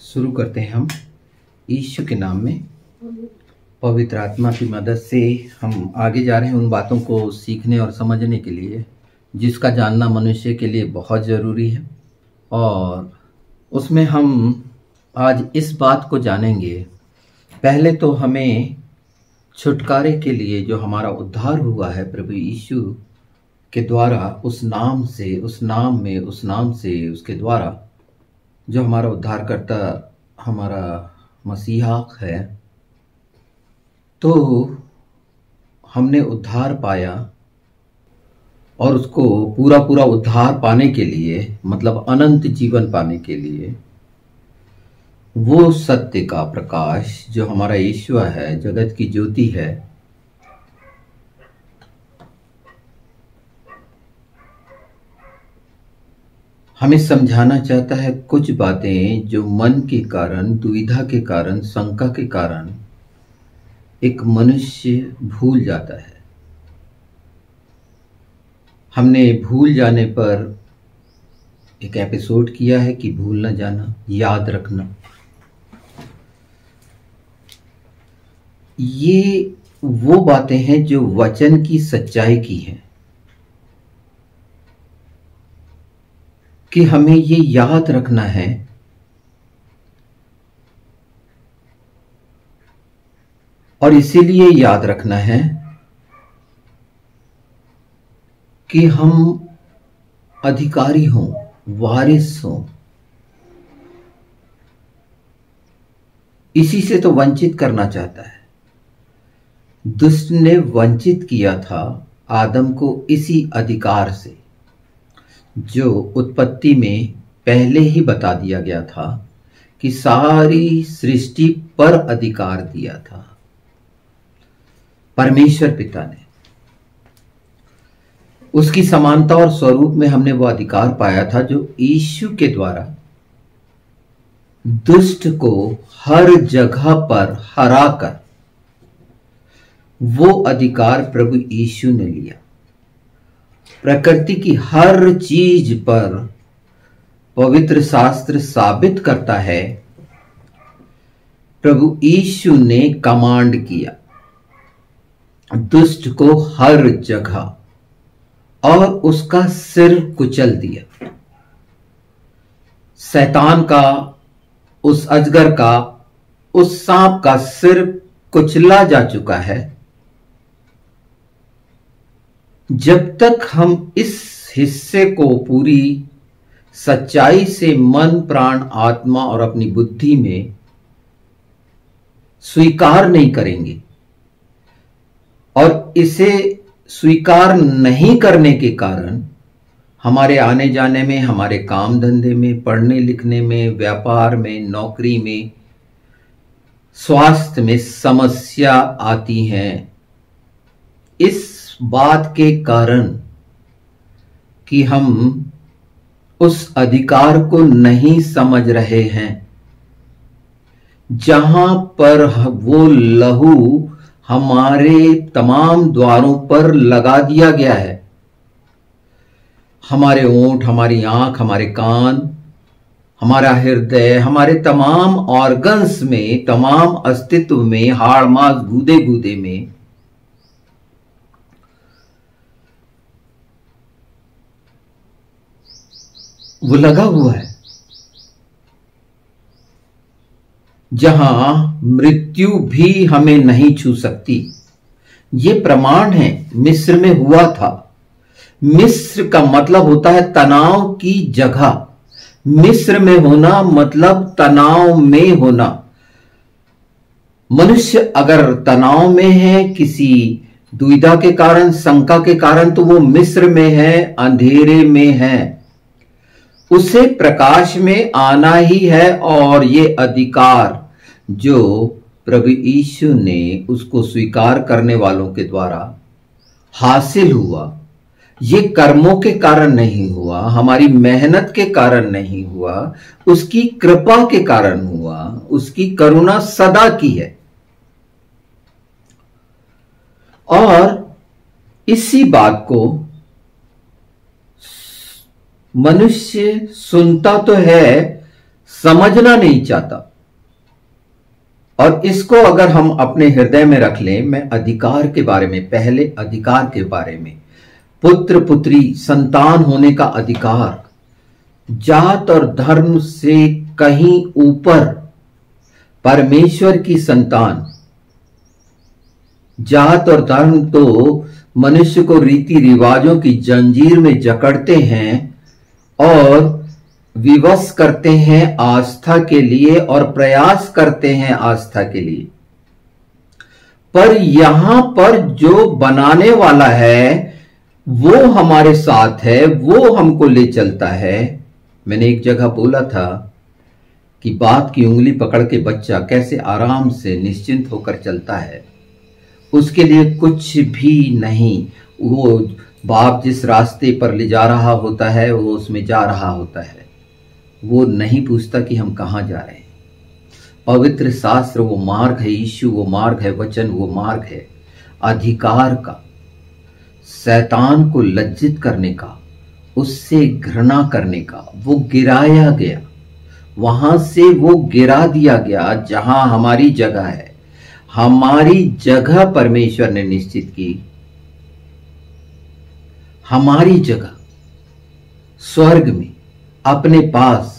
शुरू करते हैं हम यीशु के नाम में। पवित्र आत्मा की मदद से हम आगे जा रहे हैं उन बातों को सीखने और समझने के लिए जिसका जानना मनुष्य के लिए बहुत ज़रूरी है। और उसमें हम आज इस बात को जानेंगे। पहले तो हमें छुटकारे के लिए जो हमारा उद्धार हुआ है प्रभु यीशु के द्वारा, उस नाम से उसके द्वारा जो हमारा उद्धारकर्ता हमारा मसीहा है, तो हमने उद्धार पाया। और उसको पूरा उद्धार पाने के लिए, मतलब अनंत जीवन पाने के लिए, वो सत्य का प्रकाश जो हमारा ईश्वर है, जगत की ज्योति है, हमें समझाना चाहता है कुछ बातें जो मन के कारण, दुविधा के कारण, शंका के कारण एक मनुष्य भूल जाता है। हमने भूल जाने पर एक एपिसोड किया है कि भूल न जाना, याद रखना। ये वो बातें हैं जो वचन की सच्चाई की हैं कि हमें ये याद रखना है और इसीलिए याद रखना है कि हम अधिकारी हों, वारिस हों। इसी से तो वंचित करना चाहता है। दुष्ट ने वंचित किया था आदम को इसी अधिकार से जो उत्पत्ति में पहले ही बता दिया गया था कि सारी सृष्टि पर अधिकार दिया था परमेश्वर पिता ने। उसकी समानता और स्वरूप में हमने वो अधिकार पाया था जो यीशु के द्वारा दुष्ट को हर जगह पर हराकर वो अधिकार प्रभु यीशु ने लिया। प्रकृति की हर चीज पर पवित्र शास्त्र साबित करता है प्रभु यीशु ने कमांड किया दुष्ट को हर जगह, और उसका सिर कुचल दिया। शैतान का, उस अजगर का, उस सांप का सिर कुचला जा चुका है। जब तक हम इस हिस्से को पूरी सच्चाई से मन, प्राण, आत्मा और अपनी बुद्धि में स्वीकार नहीं करेंगे, और इसे स्वीकार नहीं करने के कारण हमारे आने जाने में, हमारे काम धंधे में, पढ़ने लिखने में, व्यापार में, नौकरी में, स्वास्थ्य में समस्या आती हैं। इस बात के कारण कि हम उस अधिकार को नहीं समझ रहे हैं जहां पर वो लहू हमारे तमाम द्वारों पर लगा दिया गया है। हमारे ओंठ, हमारी आंख, हमारे कान, हमारा हृदय, हमारे तमाम ऑर्गन्स में, तमाम अस्तित्व में, हाड़ मांस गूदे गूदे में वो लगा हुआ है, जहां मृत्यु भी हमें नहीं छू सकती। ये प्रमाण है मिस्र में हुआ था। मिस्र का मतलब होता है तनाव की जगह। मिस्र में होना मतलब तनाव में होना। मनुष्य अगर तनाव में है, किसी दुविधा के कारण, शंका के कारण, तो वो मिस्र में है, अंधेरे में है। उसे प्रकाश में आना ही है। और ये अधिकार जो प्रभु यीशु ने उसको स्वीकार करने वालों के द्वारा हासिल हुआ, ये कर्मों के कारण नहीं हुआ, हमारी मेहनत के कारण नहीं हुआ, उसकी कृपा के कारण हुआ। उसकी करुणा सदा की है। और इसी बात को मनुष्य सुनता तो है, समझना नहीं चाहता। और इसको अगर हम अपने हृदय में रख लें, मैं अधिकार के बारे में, पहले अधिकार के बारे में, पुत्र पुत्री संतान होने का अधिकार, जात और धर्म से कहीं ऊपर परमेश्वर की संतान। जात और धर्म तो मनुष्य को रीति रिवाजों की जंजीर में जकड़ते हैं और विवश करते हैं आस्था के लिए और प्रयास करते हैं आस्था के लिए। पर यहां पर जो बनाने वाला है वो हमारे साथ है, वो हमको ले चलता है। मैंने एक जगह बोला था कि बाप की उंगली पकड़ के बच्चा कैसे आराम से निश्चिंत होकर चलता है, उसके लिए कुछ भी नहीं। वो बाप जिस रास्ते पर ले जा रहा होता है वो उसमें जा रहा होता है, वो नहीं पूछता कि हम कहां जा रहे हैं। पवित्र शास्त्र वो मार्ग है, यीशु वो मार्ग है, वचन वो मार्ग है अधिकार का, शैतान को लज्जित करने का, उससे घृणा करने का। वो गिराया गया, वहां से वो गिरा दिया गया जहां हमारी जगह है। हमारी जगह परमेश्वर ने निश्चित की, हमारी जगह स्वर्ग में अपने पास।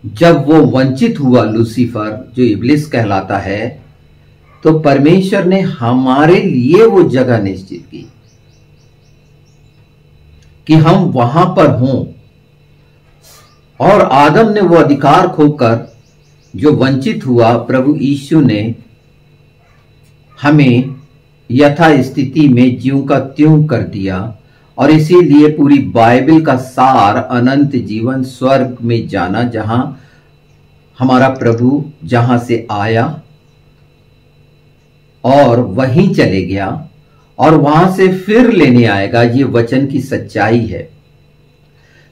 जब वो वंचित हुआ लूसीफर जो इब्लिस कहलाता है, तो परमेश्वर ने हमारे लिए वो जगह निश्चित की कि हम वहां पर हों। और आदम ने वो अधिकार खोकर जो वंचित हुआ, प्रभु यीशु ने हमें यथा स्थिति में ज्यों का त्यों कर दिया। और इसीलिए पूरी बाइबल का सार अनंत जीवन, स्वर्ग में जाना, जहां हमारा प्रभु जहां से आया और वहीं चले गया और वहां से फिर लेने आएगा, ये वचन की सच्चाई है।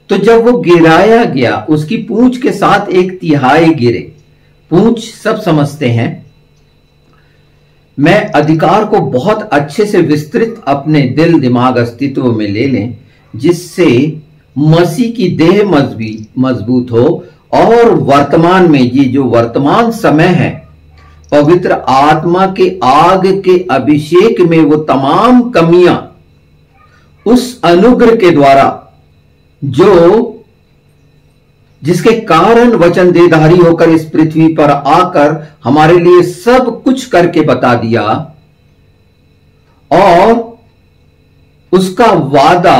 तो जब वो गिराया गया, उसकी पूंछ के साथ 1/3 गिरे। पूंछ सब समझते हैं। मैं अधिकार को बहुत अच्छे से विस्तृत अपने दिल दिमाग अस्तित्व में ले लें, जिससे मसीह की देह मजबूत हो और वर्तमान में, ये जो वर्तमान समय है, पवित्र आत्मा के आग के अभिषेक में वो तमाम कमियां उस अनुग्रह के द्वारा जिसके कारण वचन देहधारी होकर इस पृथ्वी पर आकर हमारे लिए सब कुछ करके बता दिया, और उसका वादा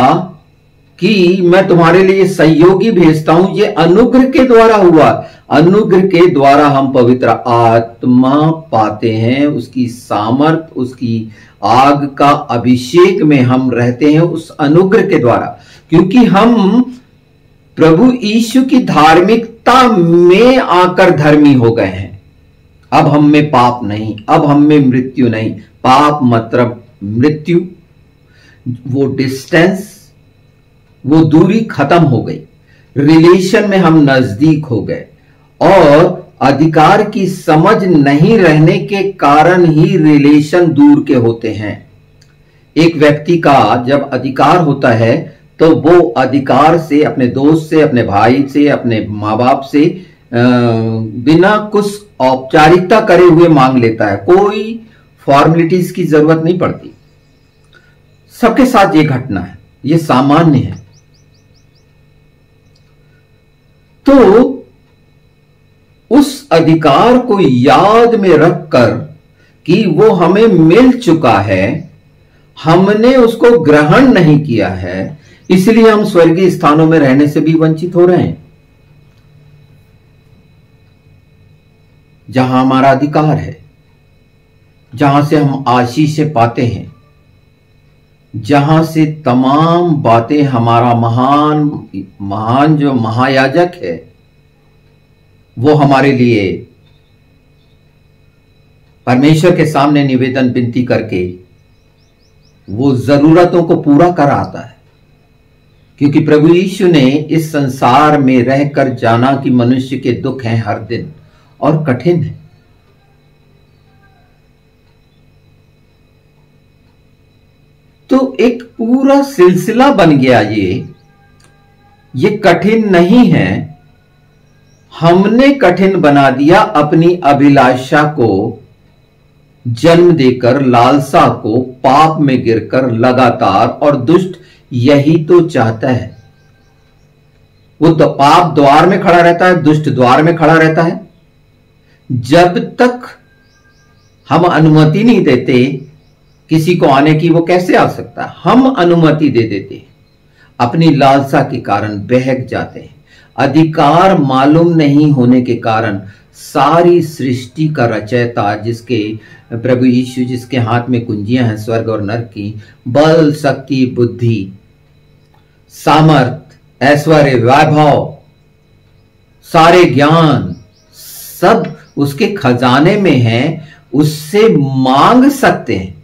कि मैं तुम्हारे लिए सहयोगी भेजता हूं, ये अनुग्रह के द्वारा हुआ। अनुग्रह के द्वारा हम पवित्र आत्मा पाते हैं, उसकी सामर्थ, उसकी आग का अभिषेक में हम रहते हैं उस अनुग्रह के द्वारा, क्योंकि हम प्रभु यीशु की धार्मिकता में आकर धर्मी हो गए हैं। अब हम में पाप नहीं, अब हम में मृत्यु नहीं। पाप मतलब मृत्यु, वो डिस्टेंस, वो दूरी खत्म हो गई। रिलेशन में हम नजदीक हो गए, और अधिकार की समझ नहीं रहने के कारण ही रिलेशन दूर के होते हैं। एक व्यक्ति का जब अधिकार होता है तो वो अधिकार से, अपने दोस्त से, अपने भाई से, अपने माँ बाप से बिना कुछ औपचारिकता करे हुए मांग लेता है। कोई फॉर्मेलिटीज की जरूरत नहीं पड़ती। सबके साथ ये घटना है, ये सामान्य है। तो उस अधिकार को याद में रखकर कि वो हमें मिल चुका है, हमने उसको ग्रहण नहीं किया है, इसलिए हम स्वर्गीय स्थानों में रहने से भी वंचित हो रहे हैं, जहां हमारा अधिकार है, जहां से हम आशीषें पाते हैं, जहां से तमाम बातें हमारा महान जो महायाजक है वो हमारे लिए परमेश्वर के सामने निवेदन विनती करके वो जरूरतों को पूरा कर आता है। क्योंकि प्रभु यीशु ने इस संसार में रहकर जाना कि मनुष्य के दुख हैं हर दिन और कठिन है। तो एक पूरा सिलसिला बन गया। ये कठिन नहीं है, हमने कठिन बना दिया अपनी अभिलाषा को जन्म देकर, लालसा को पाप में गिरकर लगातार, और दुष्ट यही तो चाहता है। वो तो पाप द्वार में खड़ा रहता है, दुष्ट द्वार में खड़ा रहता है। जब तक हम अनुमति नहीं देते किसी को आने की, वो कैसे आ सकता है? हम अनुमति दे देते, अपनी लालसा के कारण बहक जाते हैं। अधिकार मालूम नहीं होने के कारण सारी सृष्टि का रचयिता, जिसके प्रभु यीशु, जिसके हाथ में कुंजियां हैं स्वर्ग और नरक की, बल, शक्ति, बुद्धि, सामर्थ, ऐश्वर्य, वैभव, सारे ज्ञान सब उसके खजाने में हैं, उससे मांग सकते हैं।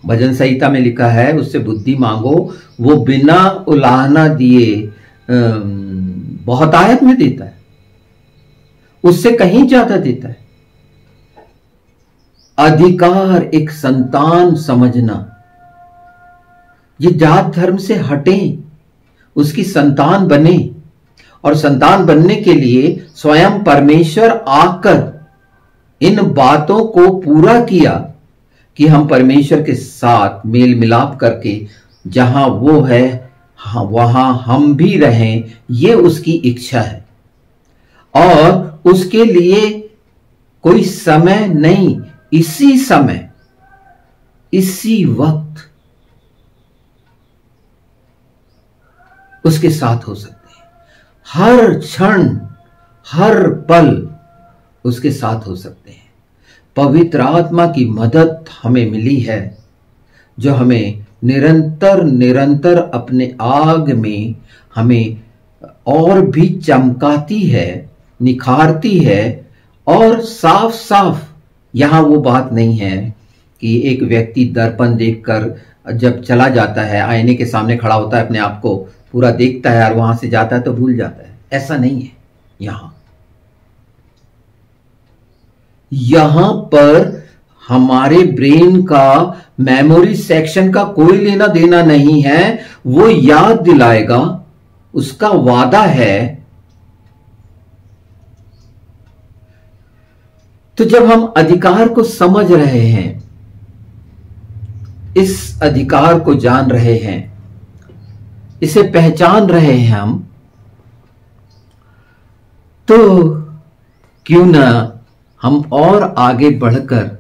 भजन संहिता में लिखा है, उससे बुद्धि मांगो, वो बिना उलाहना दिए बहुतायत में देता है, उससे कहीं ज्यादा देता है। अधिकार, एक संतान समझना, ये जात धर्म से हटे, उसकी संतान बने, और संतान बनने के लिए स्वयं परमेश्वर आकर इन बातों को पूरा किया कि हम परमेश्वर के साथ मेल मिलाप करके जहां वो है वहां हम भी रहें, ये उसकी इच्छा है। और उसके लिए कोई समय नहीं, इसी समय, इसी वक्त उसके साथ हो सकते हैं। हर क्षण, हर पल उसके साथ हो सकते हैं। पवित्र आत्मा की मदद हमें मिली है, जो हमें निरंतर निरंतर अपने आग में हमें और भी चमकाती है, निखारती है। और साफ साफ यहां वो बात नहीं है कि एक व्यक्ति दर्पण देखकर जब चला जाता है, आईने के सामने खड़ा होता है, अपने आप को पूरा देखता है और वहां से जाता है तो भूल जाता है। ऐसा नहीं है। यहां पर हमारे ब्रेन का, मेमोरी सेक्शन का कोई लेना देना नहीं है। वो याद दिलाएगा, उसका वादा है। तो जब हम अधिकार को समझ रहे हैं, इस अधिकार को जान रहे हैं, इसे पहचान रहे हैं हम, तो क्यों ना हम और आगे बढ़कर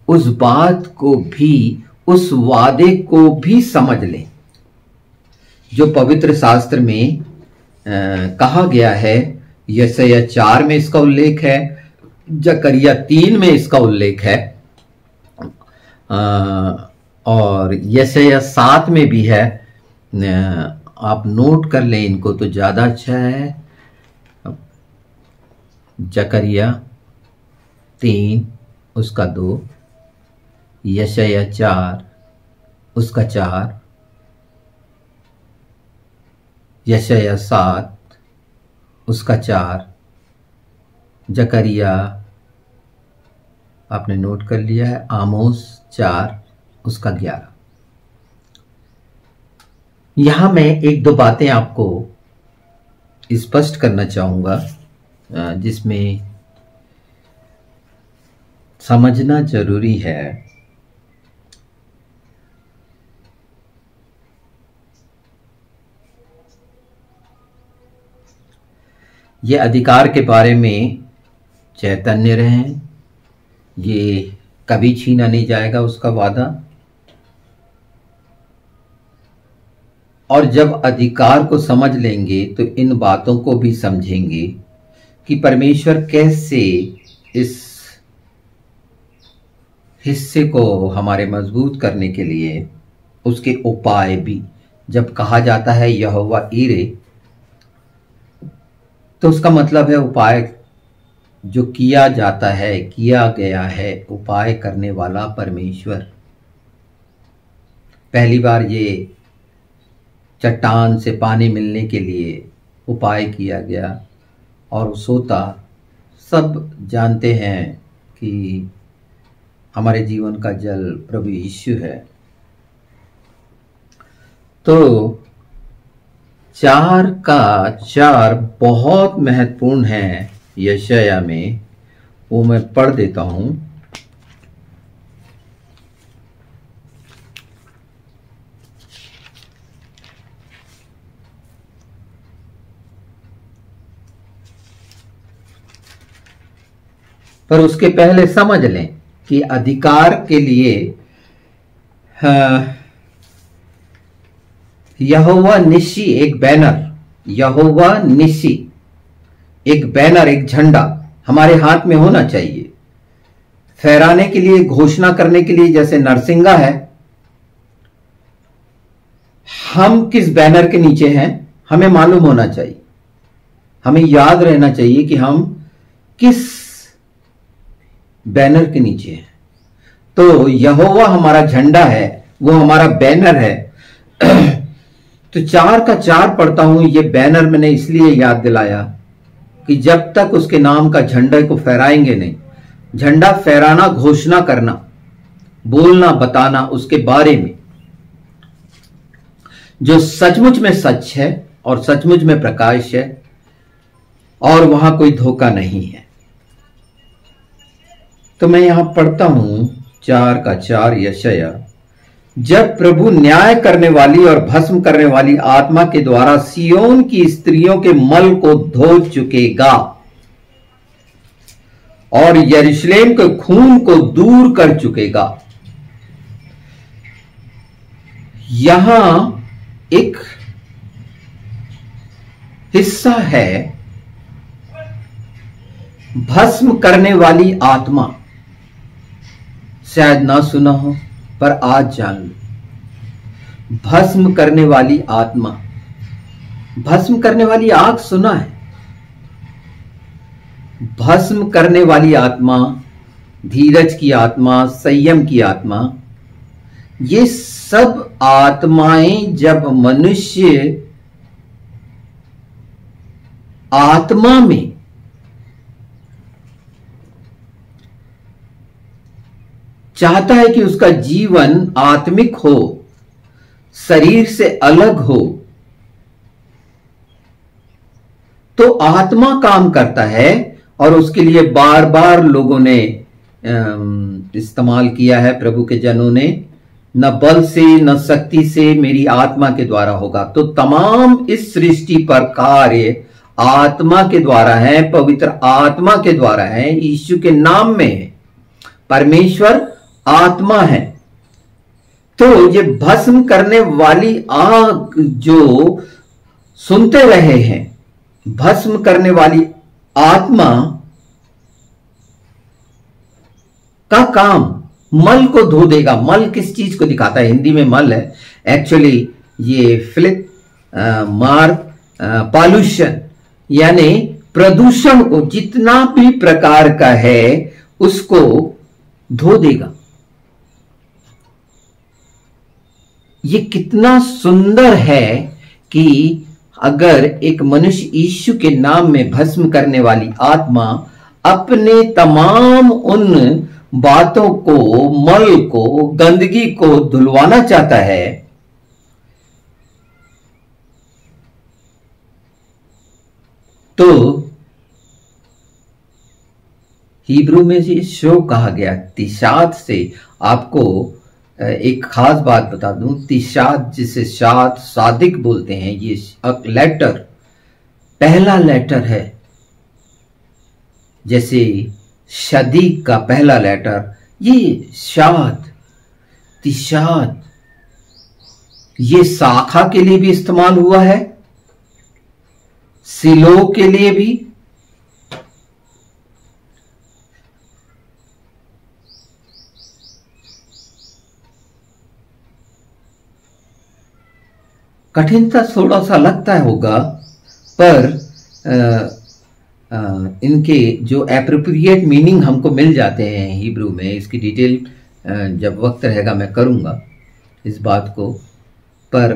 उस बात को भी, उस वादे को भी समझ लें जो पवित्र शास्त्र में कहा गया है। यशायाह 4 में इसका उल्लेख है, जकरिया 3 में इसका उल्लेख है, और यशायाह 7 में भी है। आप नोट कर लें इनको तो ज्यादा अच्छा है। जकरिया 3 उसका 2, यशायाह 4 उसका 4, यशायाह 7 उसका 4, जकरिया आपने नोट कर लिया है, आमोस 4 उसका 11। यहां मैं एक दो बातें आपको स्पष्ट करना चाहूंगा, जिसमें समझना जरूरी है। ये अधिकार के बारे में चैतन्य रहें, ये कभी छीना नहीं जाएगा उसका वादा। और जब अधिकार को समझ लेंगे तो इन बातों को भी समझेंगे कि परमेश्वर कैसे इस हिस्से को हमारे मजबूत करने के लिए उसके उपाय भी, जब कहा जाता है यहोवा ईरे, तो उसका मतलब है उपाय जो किया जाता है, किया गया है, उपाय करने वाला परमेश्वर। पहली बार ये चट्टान से पानी मिलने के लिए उपाय किया गया, और सोता सब जानते हैं कि हमारे जीवन का जल प्रभु यीशु है। तो 4 का 4 बहुत महत्वपूर्ण है यशाया में, वो मैं पढ़ देता हूं। पर उसके पहले समझ लें कि अधिकार के लिए यहोवा निस्सी एक बैनर, यहोवा निस्सी एक बैनर, एक झंडा हमारे हाथ में होना चाहिए, फहराने के लिए, घोषणा करने के लिए। जैसे नरसिंगा है, हम किस बैनर के नीचे हैं हमें मालूम होना चाहिए, हमें याद रहना चाहिए कि हम किस बैनर के नीचे हैं। तो यहोवा हमारा झंडा है, वो हमारा बैनर है। तो 4 का 4 पढ़ता हूं, ये बैनर मैंने इसलिए याद दिलाया कि जब तक उसके नाम का झंडे को फहराएंगे नहीं, झंडा फहराना, घोषणा करना, बोलना, बताना उसके बारे में जो सचमुच में सच है और सचमुच में प्रकाश है और वहां कोई धोखा नहीं है। तो मैं यहां पढ़ता हूं 4 का 4 यशाया, जब प्रभु न्याय करने वाली और भस्म करने वाली आत्मा के द्वारा सियोन की स्त्रियों के मल को धो चुकेगा और यरूशलेम के खून को दूर कर चुकेगा। यहां एक हिस्सा है भस्म करने वाली आत्मा, शायद ना सुना हो पर आज जान लो। भस्म करने वाली आत्मा, भस्म करने वाली आग सुना है, भस्म करने वाली आत्मा, धीरज की आत्मा, संयम की आत्मा, ये सब आत्माएं जब मनुष्य आत्मा में चाहता है कि उसका जीवन आत्मिक हो, शरीर से अलग हो, तो आत्मा काम करता है। और उसके लिए बार बार लोगों ने इस्तेमाल किया है, प्रभु के जनों ने, न बल से न शक्ति से, मेरी आत्मा के द्वारा होगा। तो तमाम इस सृष्टि पर कार्य आत्मा के द्वारा है, पवित्र आत्मा के द्वारा है, यीशु के नाम में है। परमेश्वर आत्मा है। तो ये भस्म करने वाली आग जो सुनते रहे हैं, भस्म करने वाली आत्मा का काम मल को धो देगा। मल किस चीज को दिखाता है? हिंदी में मल है, एक्चुअली ये फिलिप मार पॉल्यूशन यानी प्रदूषण को, जितना भी प्रकार का है उसको धो देगा। ये कितना सुंदर है कि अगर एक मनुष्य यीशु के नाम में भस्म करने वाली आत्मा अपने तमाम उन बातों को, मल को, गंदगी को धुलवाना चाहता है, तो हिब्रू में ये शो कहा गया तिशात से। आपको एक खास बात बता दूं, तिशात जिसे शाद सादिक बोलते हैं, ये लेटर, पहला लेटर है। जैसे शदीक का पहला लेटर, ये शाद, तिशात, ये शाखा के लिए भी इस्तेमाल हुआ है, सिलो के लिए भी, कठिनता थोड़ा सा लगता होगा, पर इनके जो एप्रोप्रिएट मीनिंग हमको मिल जाते हैं हिब्रू में। इसकी डिटेल जब वक्त रहेगा मैं करूंगा इस बात को। पर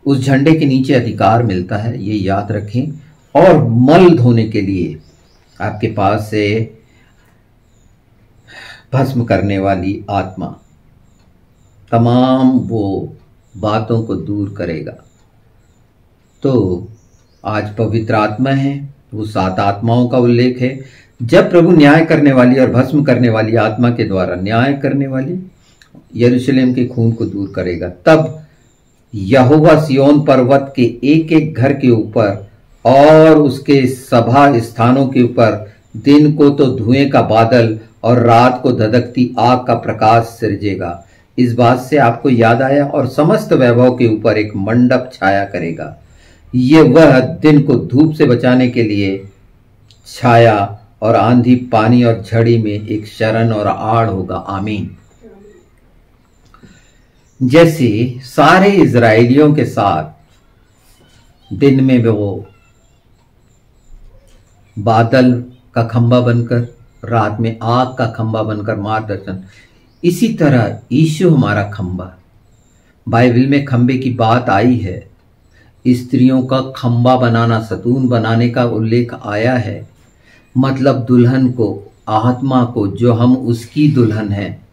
उस झंडे के नीचे अधिकार मिलता है, ये याद रखें। और मल धोने के लिए आपके पास से भस्म करने वाली आत्मा तमाम वो बातों को दूर करेगा। तो आज पवित्र आत्मा है, वो 7 आत्माओं का उल्लेख है। जब प्रभु न्याय करने वाली और भस्म करने वाली आत्मा के द्वारा न्याय करने वाली यरूशलेम के खून को दूर करेगा, तब यहोवा सिय्योन पर्वत के एक एक घर के ऊपर और उसके सभा स्थानों के ऊपर दिन को तो धुएं का बादल और रात को धधकती आग का प्रकाश सिरजेगा। इस बात से आपको याद आया, और समस्त वैभव के ऊपर एक मंडप छाया करेगा। ये वह दिन को धूप से बचाने के लिए छाया और आंधी पानी और झड़ी में एक शरण और आड़ होगा। आमीन। जैसे सारे इजरायलियों के साथ दिन में वो बादल का खंबा बनकर, रात में आग का खंबा बनकर मार्गदर्शन, इसी तरह यीशु हमारा खंबा। बाइबल में खंबे की बात आई है, स्त्रियों का खंबा बनाना, सतून बनाने का उल्लेख आया है। मतलब दुल्हन को, आत्मा को, जो हम उसकी दुल्हन हैं।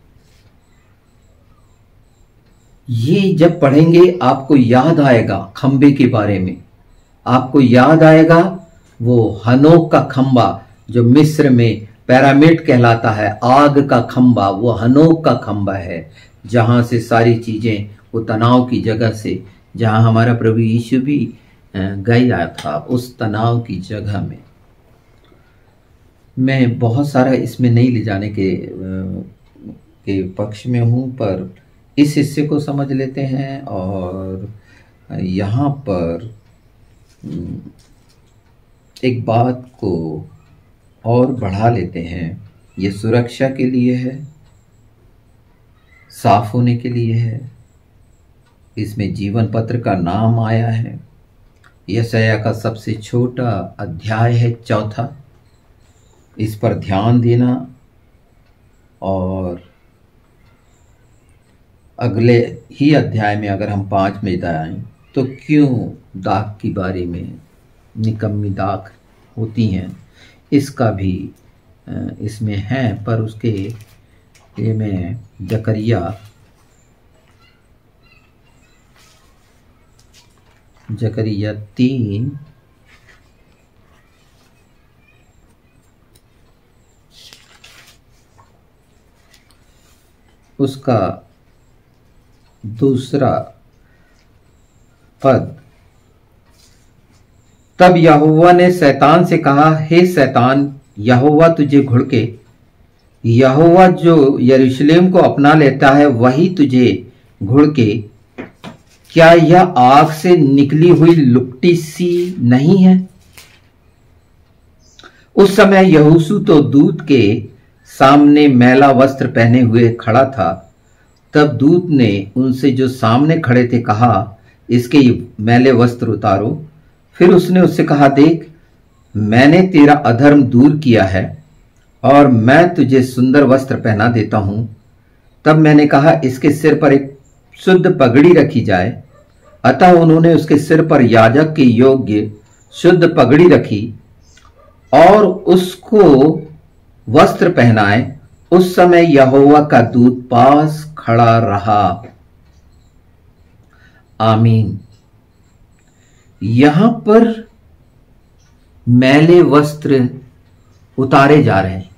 ये जब पढ़ेंगे आपको याद आएगा खंबे के बारे में। आपको याद आएगा वो हनोक का खंबा जो मिस्र में पिरामिड कहलाता है, आग का खंबा, वो हनोक का खंबा है, जहां से सारी चीजें, वो तनाव की जगह से, जहां हमारा प्रभु यीशु भी गया था, उस तनाव की जगह में। मैं बहुत सारा इसमें नहीं ले जाने के पक्ष में हूं, पर इस हिस्से को समझ लेते हैं और यहाँ पर एक बात को और बढ़ा लेते हैं। ये सुरक्षा के लिए है, साफ होने के लिए है। इसमें जीवन पत्र का नाम आया है। यशायाह का सबसे छोटा अध्याय है, 4। इस पर ध्यान देना। और अगले ही अध्याय में अगर हम 5 में जाएं तो क्यों दाख की बारी में निकम्मी दाख होती हैं, इसका भी इसमें है। पर उसके लिए मैं जकरिया 3 उसका 2 पद। तब यहोवा ने शैतान से कहा, हे शैतान, यहोवा तुझे घुड़के। यहोवा जो यरूशलेम को अपना लेता है वही तुझे घुड़के। क्या यह आग से निकली हुई लुकटी सी नहीं है? उस समय यहोशू तो दूत के सामने मैला वस्त्र पहने हुए खड़ा था। तब दूत ने उनसे जो सामने खड़े थे कहा, इसके मैले वस्त्र उतारो। फिर उसने उससे कहा, देख, मैंने तेरा अधर्म दूर किया है और मैं तुझे सुंदर वस्त्र पहना देता हूं। तब मैंने कहा, इसके सिर पर एक शुद्ध पगड़ी रखी जाए। अतः उन्होंने उसके सिर पर याजक के योग्य शुद्ध पगड़ी रखी और उसको वस्त्र पहनाए। उस समय यहोवा का दूत पास खड़ा रहा। आमीन। यहां पर मैले वस्त्र उतारे जा रहे हैं।